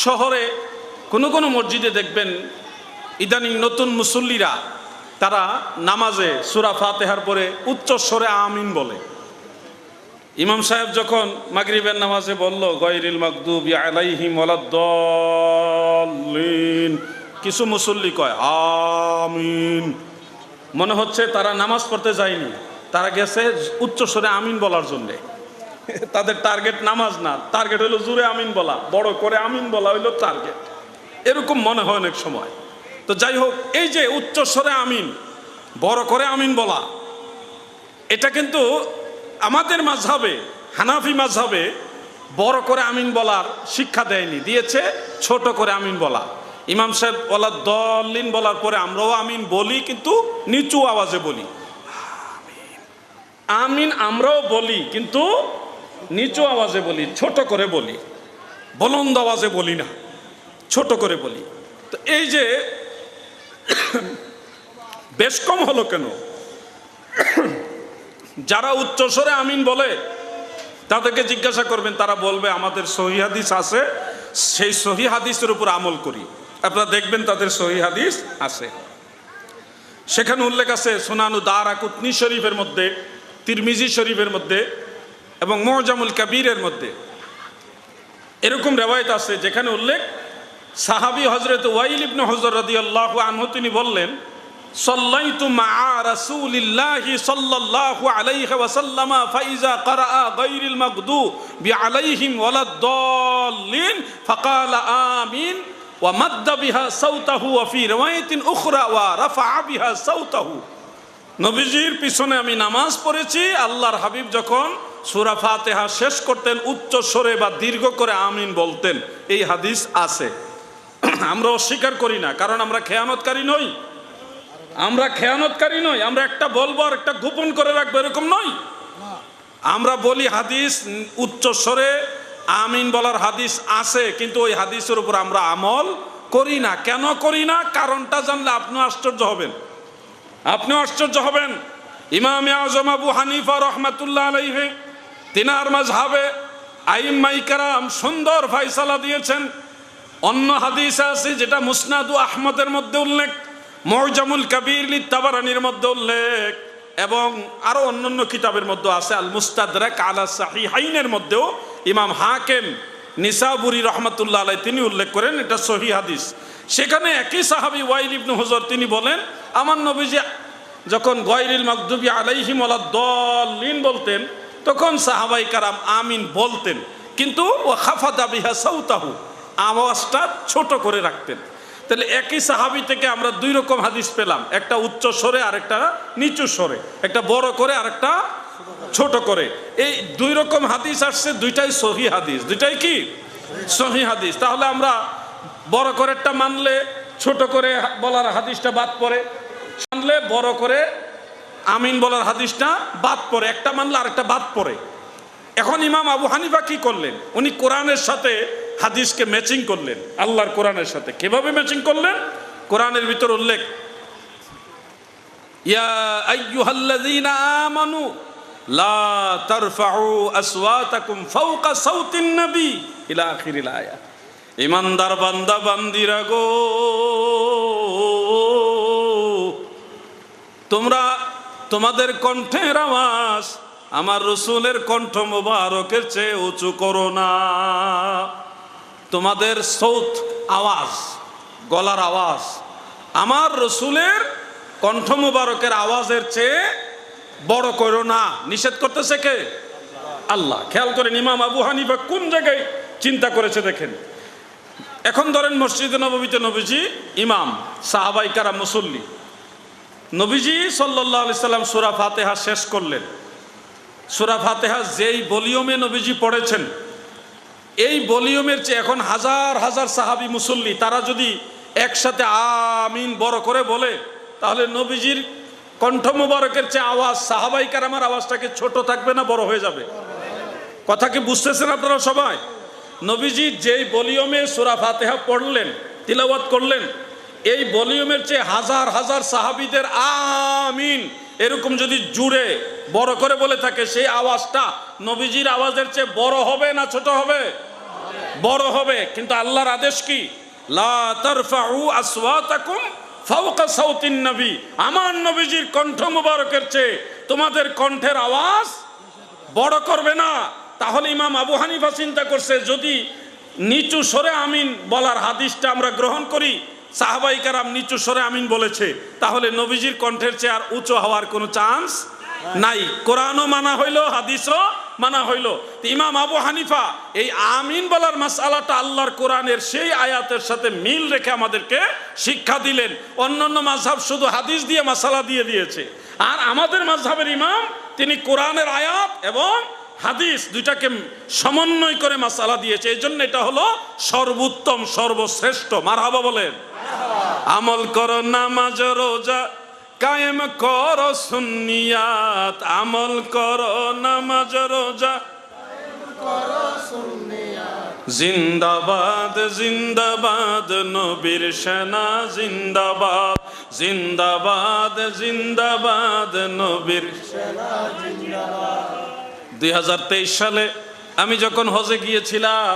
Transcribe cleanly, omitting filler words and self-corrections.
শহরে কোনো কোনো মসজিদে দেখবেন ইদানিং নতুন মুসল্লিরা তারা নামাজে সূরা ফাতিহার পরে উচ্চস্বরে আমিন বলে। ইমাম সাহেব যখন মাগরিবের নামাজে বলল গায়রিল মাগদুবি আলাইহিম ওয়ালাদ-দাল্লিন, কিছু মুসল্লি কয় আমিন। মনে হচ্ছে তারা নামাজ পড়তে যায়নি, তারা গেছে উচ্চস্বরে আমিন বলার জন্যে। তাদের টার্গেট নামাজ না, টার্গেট হলো জোরে আমিন বলা, বড় করে আমিন বলা হইলো টার্গেট, এরকম মনে হয় অনেক সময়। তো যাই হোক, এই যে উচ্চস্বরে আমিন, বড় করে আমিন বলা, এটা কিন্তু আমাদের মাযহাবে, হানাফি মাযহাবে বড় করে আমিন বলার শিক্ষা দেয়নি, দিয়েছে ছোট করে আমিন বলা। ইমাম সাহেব ওয়ালাদ-দাল্লিন বলার পরে আমরাও আমিন বলি, কিন্তু নিচু আওয়াজে বলি আমিন। আমরাও বলি কিন্তু নিচু আওয়াজে বলি, ছোট করে বলি, বুলন্দ আওয়াজে বলি না, ছোট করে বলি। তো এই যে বেশ কম হলো কেন? যারা উচ্চস্বরে আমিন বলে তাদেরকে জিজ্ঞাসা করবেন, তারা বলবে আমাদের সহিহ হাদিস আছে, সেই সহিহ হাদিসের উপর আমল করি। আপনারা দেখবেন তাদের সহিহ হাদিস আছে, সেখানে উল্লেখ আছে সুনানু দারাকুতনি শরীফের মধ্যে, তিরমিজি শরীফের মধ্যে এবং মুজামুল কাবীরের মধ্যে এরকম রিওয়ায়াত আছে যেখানে উল্লেখ, সাহাবী হযরত ওয়াইল ইবনে হুজর রাদিয়াল্লাহু আনহু তিনি বললেন, সাল্লাইতু মা'a রাসূলিল্লাহি সাল্লাল্লাহু আলাইহি ওয়াসাল্লাম ফাইজা ক্বারাআ গায়রিল মাগদুবি আলাইহিম ওয়ালাদ-দাল্লিন ফাকালা আমিন ওয়া মাদ্দা বিহা সাওতাহু ওয়া ফি রিওয়ায়াতিন উখরা ওয়া রাফা'a বিহা সাওতাহু। নবীজির পিছনে আমি নামাজ পড়েছি, আল্লাহর হাবিব যখন সূরা ফাতিহা শেষ করতেন উচ্চ স্বরে বা দীর্ঘ করে আমিন বলতেন। এই হাদিস আছে, আমরা অস্বীকার করি না, কারণ আমরা খেয়ানতকারী নই। আমরা একটা বলবো আর একটা গোপন করে রাখবো এরকম নই। আমরা বলি হাদিস উচ্চ স্বরে আমিন বলার হাদিস আছে, কিন্তু ওই হাদিসের উপর আমরা আমল করি না। কেন করি না? কারণটা জানলে আপনিও আশ্চর্য হবেন। ইমামে আযম আবু হানিফা রাহমাতুল্লাহ আলাইহি তিনার মাযহাবে আইম্মায়ে কেরাম সুন্দর ফয়সালা দিয়েছেন। অন্য হাদিস আছে যেটা মুসনাদু আহমদের মধ্যে উল্লেখ, মুজামুল কাবীর লিত-তাবারানির মধ্যে উল্লেখ, এবং আরো অন্যান্য কিতাবের মধ্যে আছে, আল মুস্তাদরাক আলা সাহিহাইনের মধ্যেও ইমাম হাকিম নিসাবুরি রাহমাতুল্লাহ আলাইহি তিনি উল্লেখ করেন, এটা সহিহ হাদিস। সেখানে একই সাহাবী ওয়াইল ইবনে হুজর তিনি বলেন, আমার নবীজি যখন গায়রিল মাগদুবি আলাইহিম ওয়ালাদ-দাল্লিন বলতেন তখন সাহাবায়ে কেরাম আমিন বলতেন, কিন্তু ওয়া খাফাদা বিহা সাওতাহু, আওয়াজটা ছোট করে রাখতেন। তাহলে একই সাহাবী থেকে আমরা দুই রকম হাদিস পেলাম, একটা উচ্চ স্বরে আর একটা নিচু স্বরে, একটা বড় করে আর একটা ছোট করে। এই দুই রকম হাদিস আসছে, দুইটাই সহিহ হাদিস, দুইটাই কি সহিহ হাদিস। তাহলে আমরা বড় করেরটা মানলে ছোট করে বলার হাদিসটা বাদ পড়ে, মানলে বড় করে আমিন বলার হাদিসটা বাদ পড়ে, একটা মানলে আরেকটা বাদ পড়ে। এখন ইমাম আবু হানিফা কি করলেন? উনি কোরআনের সাথে হাদিসকে ম্যাচিং করলেন, আল্লাহর কোরআনের সাথে। কিভাবে ম্যাচিং করলেন? কোরআনের ভিতর উল্লেখ, ইয়া আইয়ুহাল্লাযীনা আমানু লা তারফাউ আসওয়াতাকুম ফাওকা সাওতিন নবী ইলা আখিরিল আয়া। ইমানদার বান্দা বান্দিরা গো, তোমরা তোমাদের কণ্ঠের আওয়াজ আমার রসুলের কণ্ঠ মোবারকের চেয়ে উঁচু করো না। তোমাদের সৌত আওয়াজ, গলার আওয়াজ আমার রসুলের কণ্ঠ মোবারকের আওয়াজের চেয়ে বড় করো না। নিষেধ করতেছে কে? আল্লাহ। খেয়াল করেন ইমাম আবু হানিফা কোন জায়গায় চিন্তা করেছে দেখেন। এখন ধরেন মসজিদে নববীতে নবীজি ইমাম, সাহাবায়ে কেরাম মুসল্লি, নবীজি সাল্লাল্লাহু আলাইহি সাল্লাম সূরা ফাতিহা শেষ করলেন। সূরা ফাতিহা যেই ভলিউমে নবীজি পড়েছেন, এই ভলিউমের চেয়ে এখন হাজার হাজার সাহাবী মুসল্লি তারা যদি একসাথে আমিন বড় করে বলে, তাহলে নবীজির কণ্ঠ মোবারকের চেয়ে আওয়াজ, সাহাবায়ে কেরামের আওয়াজটাকে ছোট থাকবে না বড় হয়ে যাবে? কথা কি বুঝতেছেন আপনারা সবাই? নবীজি যেই ভলিউমে সূরা ফাতিহা পড়লেন, তিলাওয়াত করলেন, এই ভলিউমের চেয়ে হাজার হাজার সাহাবীদের আমিন এরকম যদি জুড়ে বড় করে বলে থাকে, সেই আওয়াজটা নবীজির আওয়াজের চেয়ে বড় হবে না ছোট হবে? বড় হবে। কিন্তু আল্লাহর আদেশ কি? লা তারফাউ আসওয়াতাকুম ফাওকা সাউতিন নবী, আমার নবীজির কণ্ঠ মুবারকের চেয়ে তোমাদের কণ্ঠের আওয়াজ বড় করবে না। তাহলে ইমাম আবু হানিফা চিন্তা করছে, যদি নিচু স্বরে আমিন বলার হাদিসটা আমরা গ্রহণ করি, সাহাবাই কেরাম নিচু স্বরে আমিন বলেছে, তাহলে নবীজির কণ্ঠের চেয়ে আর উঁচু হওয়ার কোনো চান্স নাই। কোরআনও মানা হইল, হাদিসও মানা হইল। ইমাম আবু হানিফা এই আমিন বলার মাসআলাটা আল্লাহর কোরআনের সেই আয়াতের সাথে মিল রেখে আমাদেরকে শিক্ষা দিলেন। অন্যান্য মাযহাব শুধু হাদিস দিয়ে মাসালা দিয়ে দিয়েছে, আর আমাদের মাযহাবের ইমাম তিনি কোরআনের আয়াত এবং হাদিস দুইটাকে সমন্বয় করে মাসালা দিয়েছে। এই জন্য এটা হলো সর্বোত্তম, সর্বশ্রেষ্ঠ। মারহাবা বলেন। আমল করো নামাজ রোজা কায়েম করো সুন্নিয়াত, আমল করো নামাজ রোজা জিন্দাবাদ জিন্দাবাদ নবীর সেনা জিন্দাবাদ, জিন্দাবাদ জিন্দাবাদ নবীর সেনা জিন্দাবাদ। 2023 সালে আমি যখন হজে গিয়েছিলাম,